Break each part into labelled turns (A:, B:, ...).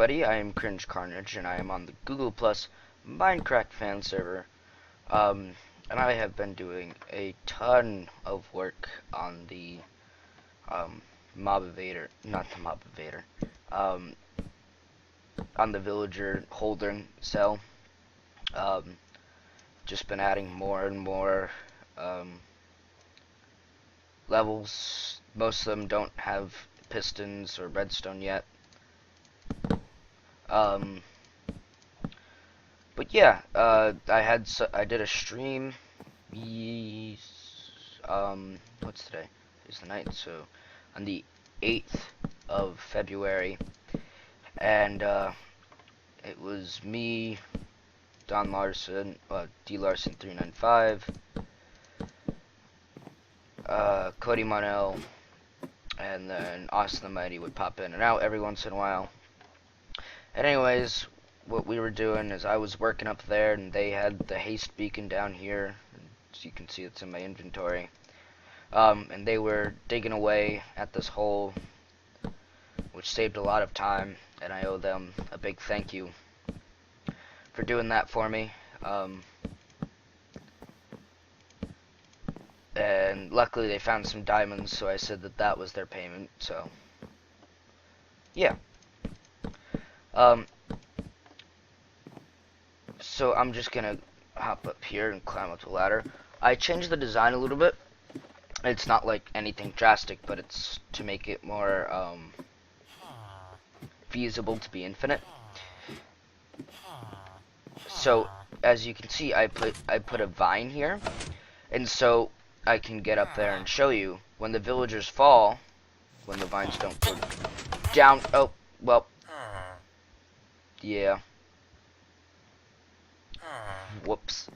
A: everybody, I am Cringe Carnage, and I am on the Google Plus Mindcrack fan server. And I have been doing a ton of work on the mob evader, not the mob evader, on the villager holding cell. Just been adding more and more levels. Most of them don't have pistons or redstone yet. But yeah, I did a stream. What's today? It's the 9th, so on the 8th of February, and it was me, Don Larson, D Larson 395, Cody Monell, and then Austin the Mighty would pop in and out every once in a while. And anyways, what we were doing is I was working up there, and they had the haste beacon down here. As you can see, it's in my inventory. And they were digging away at this hole, which saved a lot of time, and I owe them a big thank you for doing that for me. And luckily they found some diamonds, so I said that that was their payment, so yeah. So I'm just gonna hop up here and climb up the ladder. I changed the design a little bit. It's not like anything drastic, but it's to make it more feasible to be infinite. So as you can see, I put a vine here, and so I can get up there and show you when the villagers fall, when the vines don't go down. Oh, well, yeah. Whoops.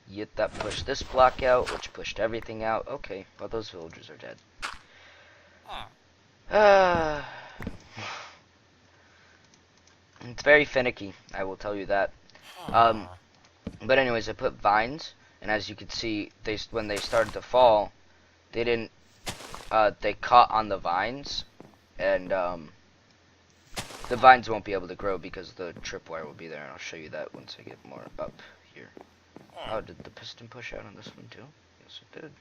A: Yet that pushed this block out, which pushed everything out. Okay, well, those villagers are dead. It's very finicky, I will tell you that. But anyways, I put vines, and as you can see, when they started to fall, they didn't, they caught on the vines, and the vines won't be able to grow because the tripwire will be there, and I'll show you that once I get more up here. Oh, did the piston push out on this one too? Yes, it did.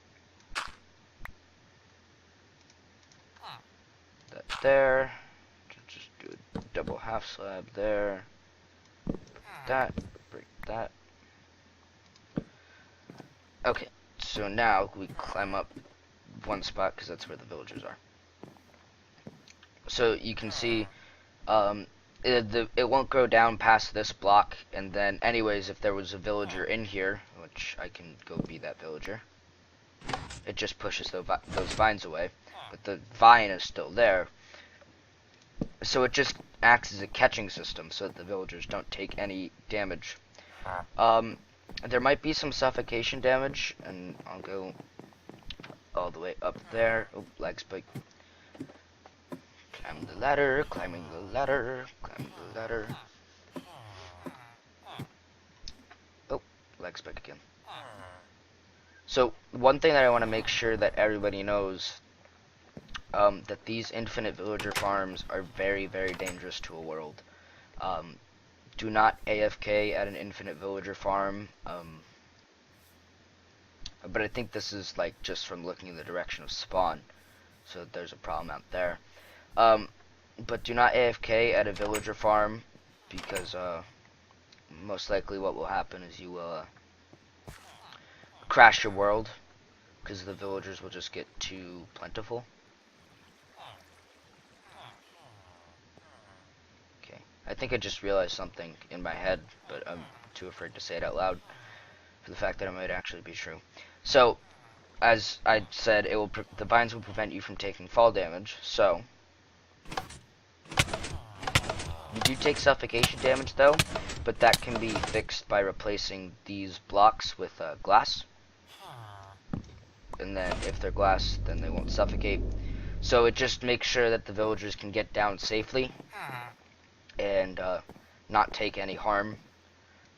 A: That there. Just do a double half slab there. That. Break that. Okay, so now we climb up one spot because that's where the villagers are. So you can see it won't go down past this block, and then anyways, if there was a villager in here, which I can go be that villager, it just pushes those vines away, but the vine is still there, so it just acts as a catching system so that the villagers don't take any damage. There might be some suffocation damage, and I'll go all the way up there. Oh, lag spike. Climbing the ladder, climbing the ladder, climbing the ladder. Oh, lag spike again. So, one thing that I want to make sure that everybody knows, that these infinite villager farms are very, very dangerous to a world. Do not AFK at an infinite villager farm. But I think this is like just from looking in the direction of spawn, so there's a problem out there. But do not AFK at a villager farm, because most likely what will happen is you will crash your world, because the villagers will just get too plentiful. Okay, I think I just realized something in my head, but I'm too afraid to say it out loud for the fact that it might actually be true. So, as I said, the vines will prevent you from taking fall damage, so you do take suffocation damage though, but that can be fixed by replacing these blocks with glass. And then if they're glass, then they won't suffocate. So it just makes sure that the villagers can get down safely and not take any harm,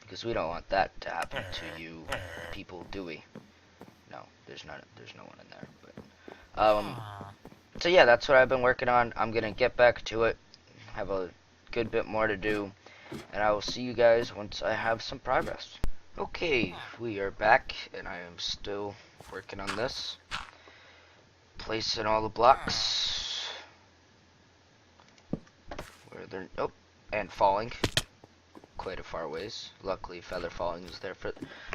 A: because we don't want that to happen to you people, do we? No. no, there's no one in there. So yeah, that's what I've been working on. I'm gonna get back to it. Have a good bit more to do, and I will see you guys once I have some progress. Okay, we are back, and I am still working on this. Placing all the blocks where they're and falling quite a far ways. Luckily, feather falling is there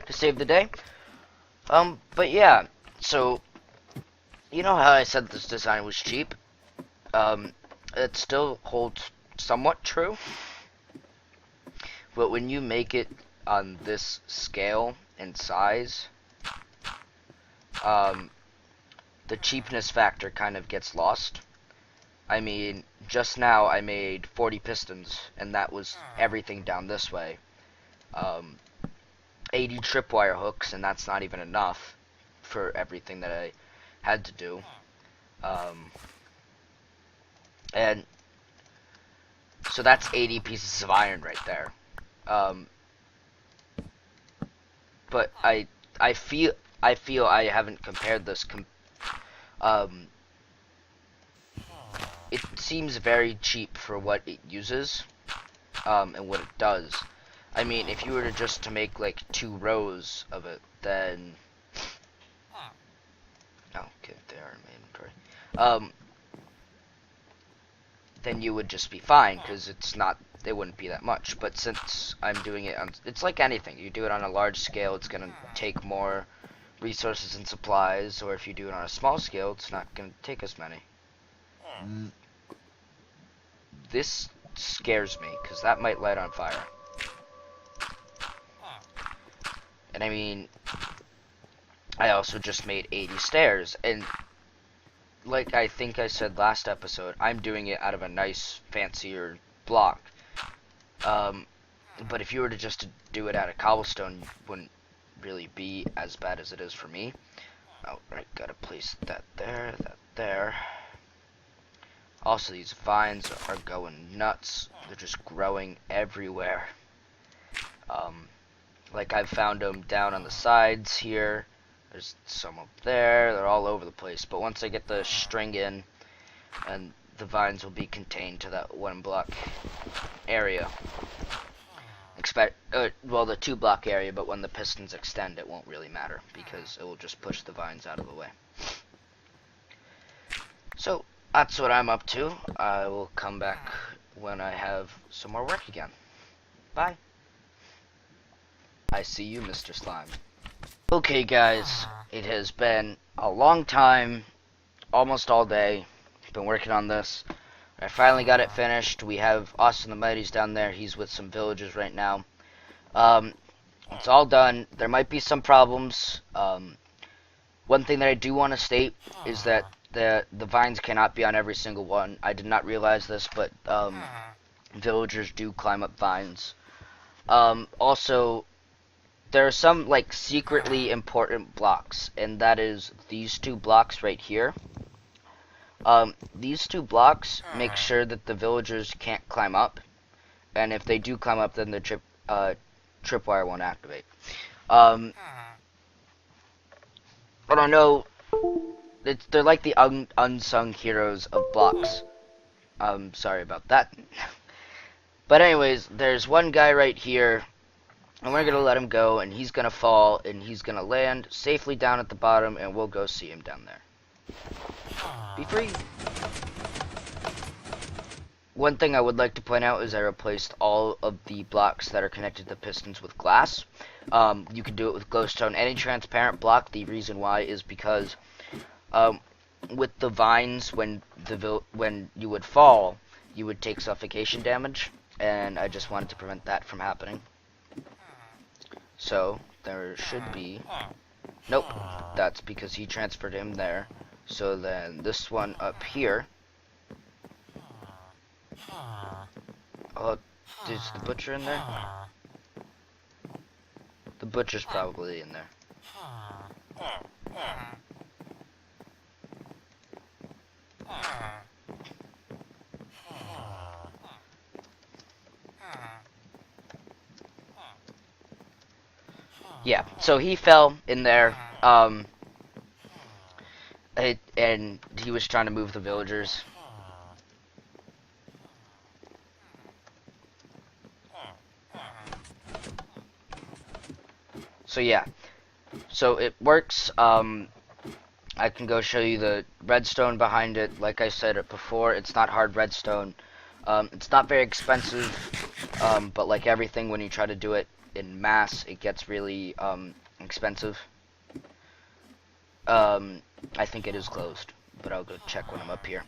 A: to save the day. But yeah, so you know how I said this design was cheap? It still holds somewhat true, but when you make it on this scale and size, the cheapness factor kind of gets lost. I mean, just now I made 40 pistons, and that was everything down this way. 80 tripwire hooks, and that's not even enough for everything that I had to do. And so that's 80 pieces of iron right there. But I feel I haven't compared this. It seems very cheap for what it uses, and what it does. I mean, if you were to make like 2 rows of it, then okay, they are in my inventory. Then you would just be fine, because it wouldn't be that much. But since I'm doing it on, it's like anything. You do it on a large scale, it's gonna take more resources and supplies, or if you do it on a small scale, it's not gonna take as many. This scares me, because that might light on fire. And I mean, I also just made 80 stairs, and like I think I said last episode, I'm doing it out of a nice, fancier block. But if you were to do it out of cobblestone, it wouldn't really be as bad as it is for me. Alright, gotta place that there. Also, these vines are going nuts. They're just growing everywhere. Like I've found them down on the sides here. There's some up there. They're all over the place. But once I get the string in, and the vines will be contained to that 1 block area. Well, the 2 block area, but when the pistons extend, it won't really matter, because it will just push the vines out of the way. So, that's what I'm up to. I will come back when I have some more work again. Bye. I see you, Mr. Slime. Okay, guys, it has been a long time, almost all day. Been working on this. I finally got it finished. We have Austin the Mighty's down there. He's with some villagers right now. It's all done. There might be some problems. One thing that I do want to state is that the vines cannot be on every single one. I did not realize this, but villagers do climb up vines. Also, there are some like secretly important blocks, and that is these 2 blocks right here. These 2 blocks make sure that the villagers can't climb up, and if they do climb up, then the tripwire won't activate. I don't know. They're like the unsung heroes of blocks. Sorry about that. But anyways, there's one guy right here, and we're gonna let him go, and he's gonna fall, and he's gonna land safely down at the bottom, and we'll go see him down there. Be free. One thing I would like to point out is I replaced all of the blocks that are connected to pistons with glass. You can do it with glowstone, any transparent block. The reason why is because with the vines, when you would fall, you would take suffocation damage, and I just wanted to prevent that from happening. So there should be. Nope, that's because he transferred him there. So then this one up here. Oh, is the butcher in there? The butcher's probably in there. Yeah, so he fell in there. And he was trying to move the villagers. So yeah, so it works. I can go show you the redstone behind it. Like I said it before, it's not hard redstone. It's not very expensive, but like everything, when you try to do it in mass, it gets really expensive. I think it is closed, but I'll go check when I'm up here.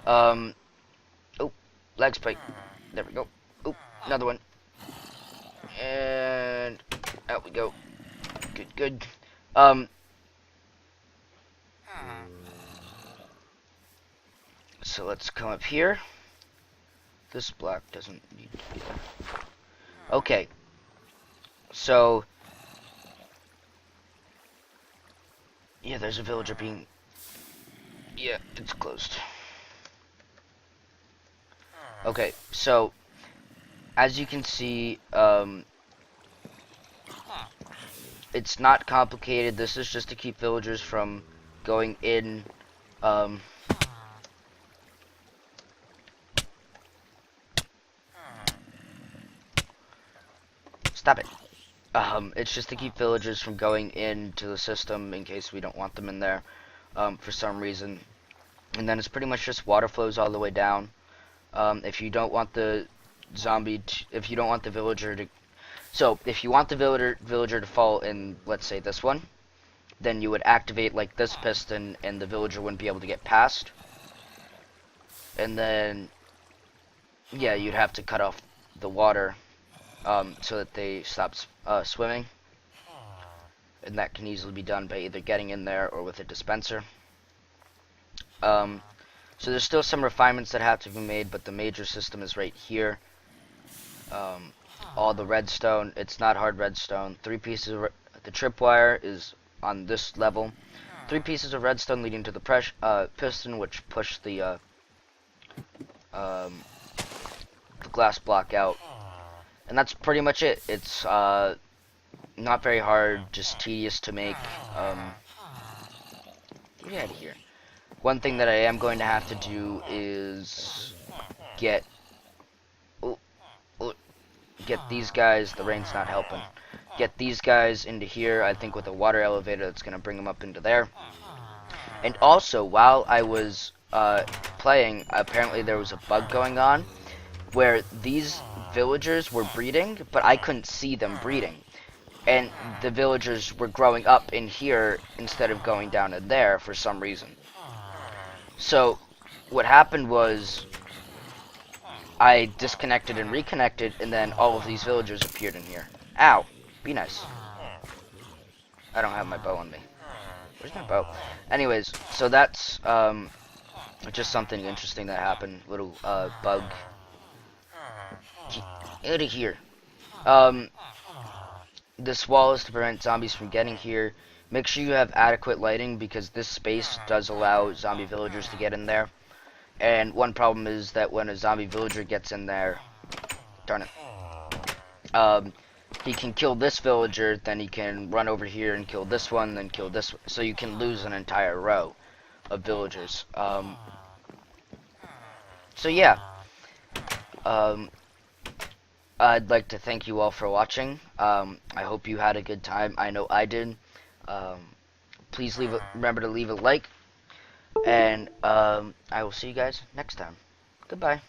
A: Um, oh, lag spike. There we go. Oh, another one. And out we go. Good, good. Um, so let's come up here. This block doesn't need to be there. Okay. So, yeah, there's a villager being... Yeah, it's closed. Okay, so, as you can see, it's not complicated. This is just to keep villagers from going in, stop it. It's just to keep villagers from going into the system in case we don't want them in there, for some reason. And then it's pretty much just water flows all the way down. If you don't want the if you don't want the villager to, so if you want the villager to fall in, let's say this one, then you would activate like this piston, and the villager wouldn't be able to get past. And then, yeah, you'd have to cut off the water, so that they stop swimming. And that can easily be done by either getting in there or with a dispenser. So there's still some refinements that have to be made, but the major system is right here. All the redstone, it's not hard redstone. 3 pieces of the tripwire is on this level. 3 pieces of redstone leading to the piston, which push the glass block out. And that's pretty much it. It's not very hard, just tedious to make. Get out of here. One thing that I am going to have to do is get these guys. The rain's not helping. Get these guys into here. I think with a water elevator, that's going to bring them up into there. And also, while I was playing, apparently there was a bug going on where these villagers were breeding, but I couldn't see them breeding. And the villagers were growing up in here instead of going down in there for some reason. So, what happened was, I disconnected and reconnected, and then all of these villagers appeared in here. Ow! Be nice. I don't have my bow on me. Where's my bow? Anyways, so that's, just something interesting that happened. Little, bug. Get out of here. This wall is to prevent zombies from getting here. Make sure you have adequate lighting, because this space does allow zombie villagers to get in there. And one problem is that when a zombie villager gets in there, darn it, he can kill this villager, then he can run over here and kill this one, then kill this one. So you can lose an entire row of villagers. So yeah, I'd like to thank you all for watching. I hope you had a good time. I know I did. Please remember to leave a like, and I will see you guys next time. Goodbye.